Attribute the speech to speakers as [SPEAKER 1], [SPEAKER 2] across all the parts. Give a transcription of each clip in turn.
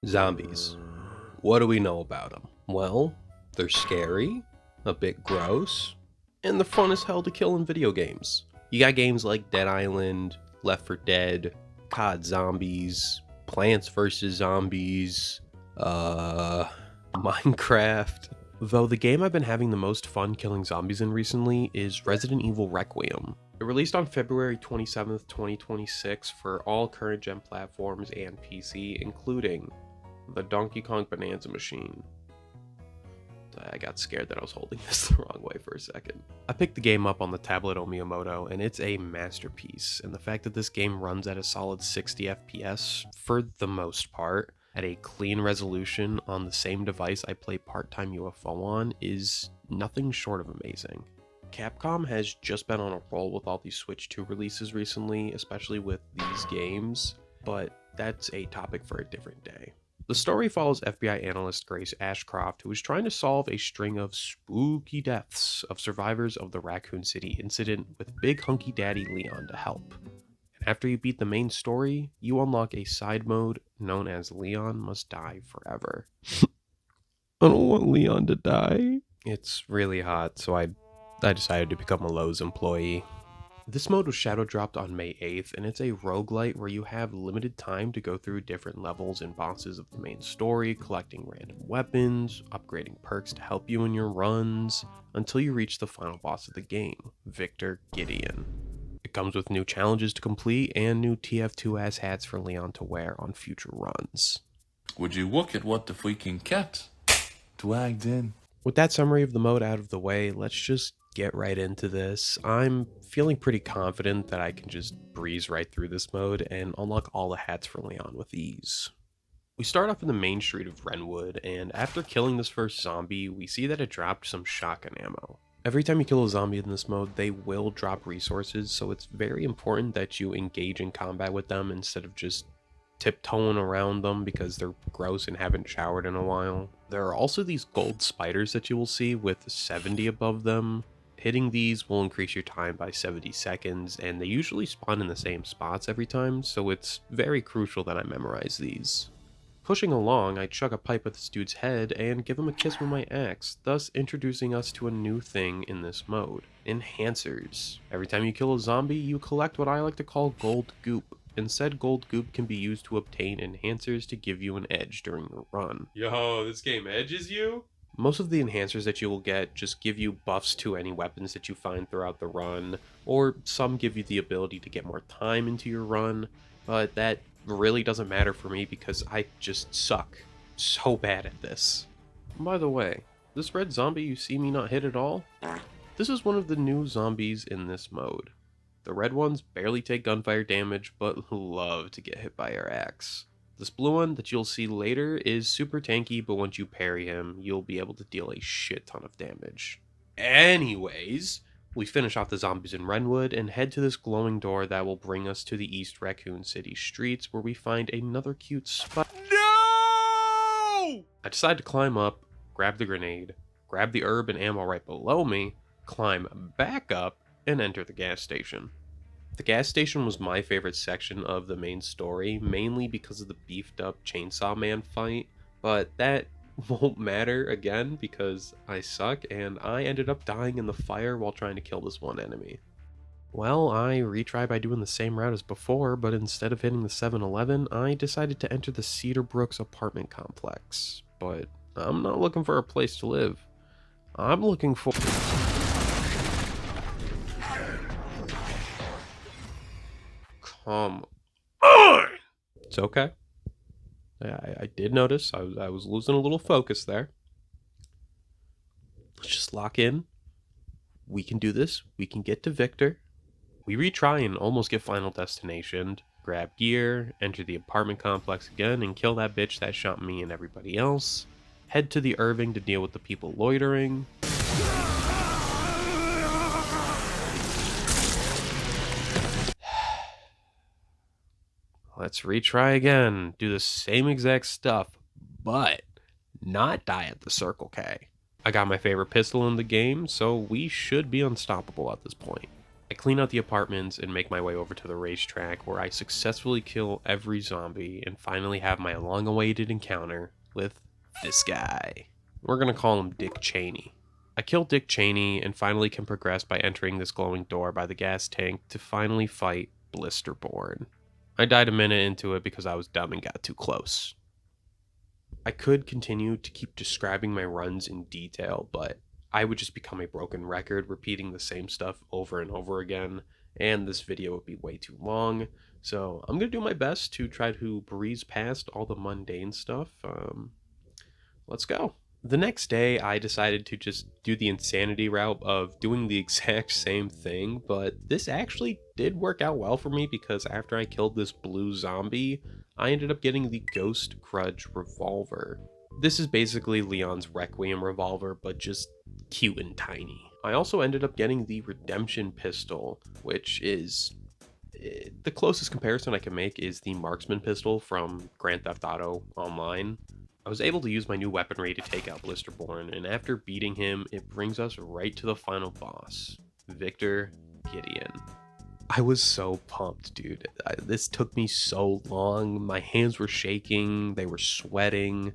[SPEAKER 1] Zombies. What do we know about them? Well, they're scary, a bit gross, and they're fun as hell to kill in video games. You got games like Dead Island, Left 4 Dead, COD Zombies, Plants vs. Zombies, Minecraft. Though the game I've been having the most fun killing zombies in recently is Resident Evil Requiem. It released on February 27th, 2026 for all current gen platforms and PC, including the Donkey Kong Bonanza machine. I got scared that I was holding this the wrong way for a second. I picked the game up on the tablet Omiyamoto, and it's a masterpiece, and the fact that this game runs at a solid 60 FPS, for the most part, at a clean resolution on the same device I play part-time UFO on is nothing short of amazing. Capcom has just been on a roll with all these Switch 2 releases recently, especially with these games, but that's a topic for a different day. The story follows FBI analyst Grace Ashcroft, who is trying to solve a string of spooky deaths of survivors of the Raccoon City incident with Big Hunky Daddy Leon to help. And after you beat the main story, you unlock a side mode known as Leon Must Die Forever. I don't want Leon to die. It's really hot, so I decided to become a Lowe's employee. This mode was shadow dropped on May 8th, and it's a roguelite where you have limited time to go through different levels and bosses of the main story, collecting random weapons, upgrading perks to help you in your runs, until you reach the final boss of the game, Victor Gideon. It comes with new challenges to complete and new TF2 ass hats for Leon to wear on future runs.
[SPEAKER 2] Would you look at what the freaking cat dragged in?
[SPEAKER 1] With that summary of the mode out of the way, let's just get right into this. I'm feeling pretty confident that I can just breeze right through this mode and unlock all the hats for Leon with ease. We start off in the main street of Renwood, and after killing this first zombie, we see that it dropped some shotgun ammo. Every time you kill a zombie in this mode, they will drop resources, so it's very important that you engage in combat with them instead of just tiptoeing around them because they're gross and haven't showered in a while. There are also these gold spiders that you will see with 70 above them. Hitting these will increase your time by 70 seconds, and they usually spawn in the same spots every time, so it's very crucial that I memorize these. Pushing along, I chuck a pipe at this dude's head and give him a kiss with my axe, thus introducing us to a new thing in this mode: enhancers. Every time you kill a zombie, you collect what I like to call gold goop. Instead, gold goop can be used to obtain enhancers to give you an edge during your run. Yo, this game edges you? Most of the enhancers that you will get just give you buffs to any weapons that you find throughout the run, or some give you the ability to get more time into your run, but that really doesn't matter for me because I just suck so bad at this. By the way, this red zombie you see me not hit at all? This is one of the new zombies in this mode. The red ones barely take gunfire damage, but love to get hit by our axe. This blue one that you'll see later is super tanky, but once you parry him, you'll be able to deal a shit ton of damage. Anyways, we finish off the zombies in Renwood and head to this glowing door that will bring us to the East Raccoon City streets, where we find another cute spot. No! I decide to climb up, grab the grenade, grab the herb and ammo right below me, climb back up, and enter the gas station. The gas station was my favorite section of the main story, mainly because of the beefed up Chainsaw Man fight, but that won't matter again because I suck and I ended up dying in the fire while trying to kill this one enemy. Well, I retry by doing the same route as before, but instead of hitting the 7-Eleven, I decided to enter the Cedar Brooks apartment complex. But I'm not looking for a place to live. I'm looking for... Come on! It's okay. I did notice I was losing a little focus there. Let's just lock in. We can do this. We can get to Victor. We retry and almost get final destination. Grab gear, enter the apartment complex again, and kill that bitch that shot me and everybody else. Head to the Irving to deal with the people loitering. Let's retry again, do the same exact stuff, but not die at the Circle K. I got my favorite pistol in the game, so we should be unstoppable at this point. I clean out the apartments and make my way over to the racetrack where I successfully kill every zombie and finally have my long-awaited encounter with this guy. We're gonna call him Dick Cheney. I kill Dick Cheney and finally can progress by entering this glowing door by the gas tank to finally fight Blisterborn. I died a minute into it because I was dumb and got too close. I could continue to keep describing my runs in detail, but I would just become a broken record repeating the same stuff over and over again, and this video would be way too long. So I'm going to do my best to try to breeze past all the mundane stuff. Let's go. The next day, I decided to just do the insanity route of doing the exact same thing, but this actually did work out well for me because after I killed this blue zombie, I ended up getting the Ghost Grudge revolver. This is basically Leon's Requiem revolver, but just cute and tiny. I also ended up getting the Redemption pistol, which is the closest comparison I can make is the Marksman pistol from Grand Theft Auto Online. I was able to use my new weaponry to take out Blisterborn, and after beating him, it brings us right to the final boss, Victor Gideon. I was so pumped, dude. This took me so long. My hands were shaking, they were sweating.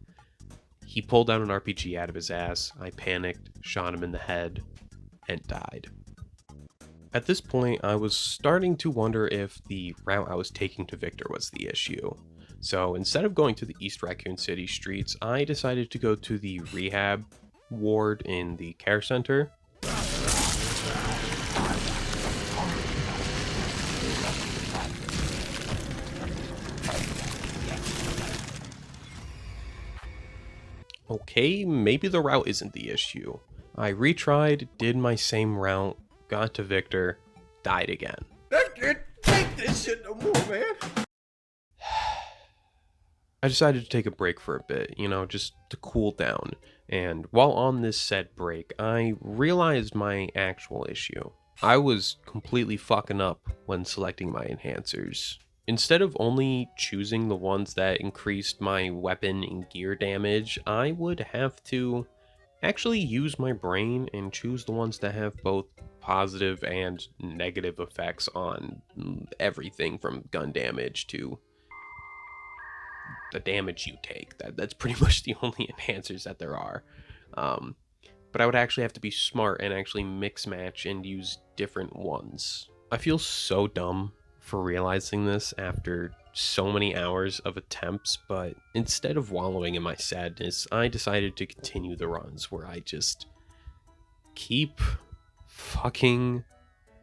[SPEAKER 1] He pulled out an RPG out of his ass. I panicked, shot him in the head, and died. At this point, I was starting to wonder if the route I was taking to Victor was the issue. So instead of going to the East Raccoon City streets, I decided to go to the rehab ward in the care center. Okay, maybe the route isn't the issue. I retried, did my same route, got to Victor, died again.
[SPEAKER 3] I can't take this shit no more, man.
[SPEAKER 1] I decided to take a break for a bit, just to cool down. And while on this said break, I realized my actual issue. I was completely fucking up when selecting my enhancers. Instead of only choosing the ones that increased my weapon and gear damage, I would have to actually use my brain and choose the ones that have both positive and negative effects on everything from gun damage to the damage you take. That's pretty much the only enhancers that there are. But I would actually have to be smart and actually mix match and use different ones. I feel so dumb for realizing this after so many hours of attempts, but instead of wallowing in my sadness, I decided to continue the runs where I just keep fucking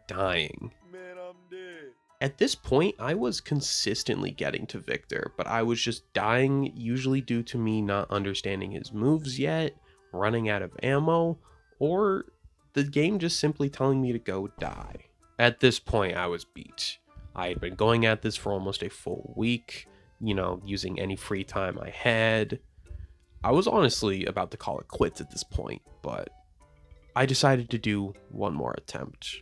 [SPEAKER 1] dying.
[SPEAKER 3] Man, I'm dead.
[SPEAKER 1] At this point, I was consistently getting to Victor, but I was just dying, usually due to me not understanding his moves yet, running out of ammo, or the game just simply telling me to go die. At this point, I was beat. I had been going at this for almost a full week, using any free time I had. I was honestly about to call it quits at this point, but I decided to do one more attempt.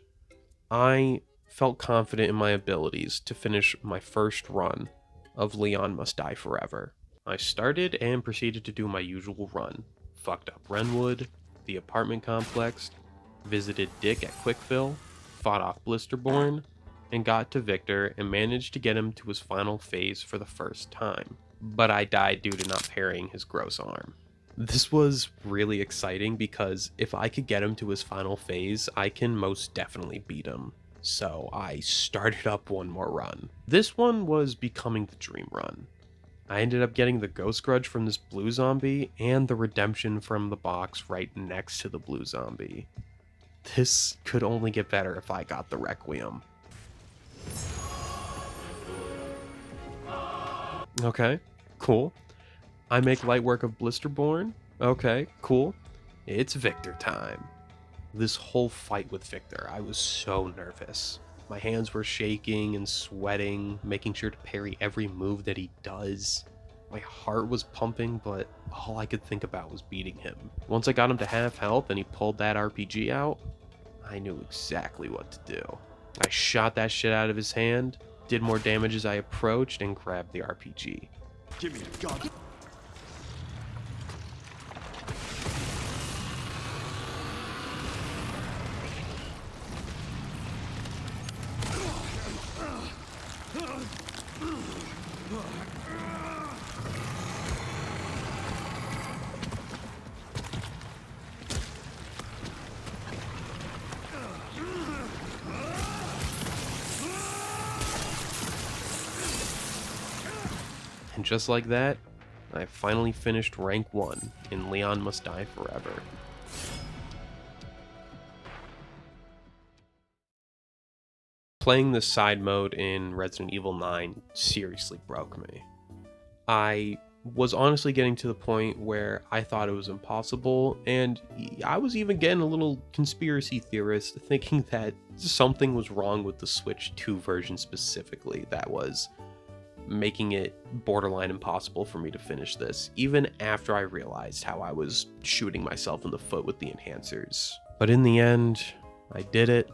[SPEAKER 1] I felt confident in my abilities to finish my first run of Leon Must Die Forever. I started and proceeded to do my usual run. Fucked up Renwood, the apartment complex, visited Dick at Quickfill, fought off Blisterborn, and got to Victor and managed to get him to his final phase for the first time. But I died due to not parrying his gross arm. This was really exciting because if I could get him to his final phase, I can most definitely beat him. So I started up one more run. This one was becoming the dream run. I ended up getting the Ghost Grudge from this blue zombie and the Redemption from the box right next to the blue zombie. This could only get better if I got the Requiem. Okay, cool. I make light work of Blisterborn. Okay, cool. It's Victor time. This whole fight with Victor, I was so nervous. My hands were shaking and sweating, making sure to parry every move that he does. My heart was pumping, but all I could think about was beating him. Once I got him to half health and he pulled that RPG out, I knew exactly what to do. I shot that shit out of his hand, did more damage as I approached, and grabbed the RPG.
[SPEAKER 3] Give me a gun.
[SPEAKER 1] And just like that, I finally finished rank 1 in Leon Must Die Forever. Playing this side mode in Resident Evil 9 seriously broke me. I was honestly getting to the point where I thought it was impossible, and I was even getting a little conspiracy theorist, thinking that something was wrong with the Switch 2 version specifically that was making it borderline impossible for me to finish this, even after I realized how I was shooting myself in the foot with the enhancers. But in the end, I did it.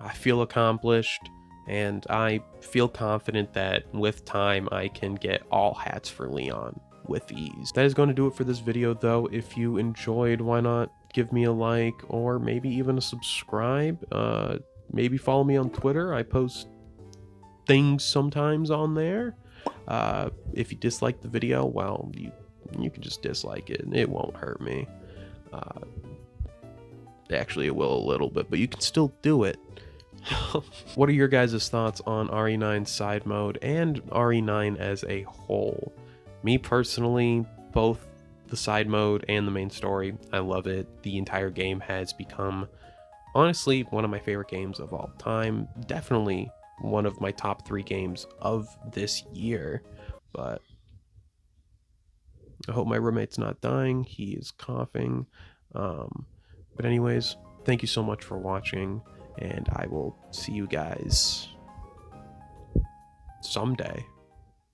[SPEAKER 1] I feel accomplished, and I feel confident that with time I can get all hats for Leon with ease. That is going to do it for this video though. If you enjoyed, why not give me a like or maybe even a subscribe? Maybe follow me on Twitter. I post things sometimes on there. If you dislike the video, well, you can just dislike it. It won't hurt me. Actually, it will a little bit, but you can still do it. What are your guys' thoughts on RE9's side mode and RE9 as a whole? Me personally, both the side mode and the main story, I love it. The entire game has become, honestly, one of my favorite games of all time. Definitely one of my top 3 games of this year. But I hope my roommate's not dying. He is coughing. But anyways, thank you so much for watching, and I will see you guys someday.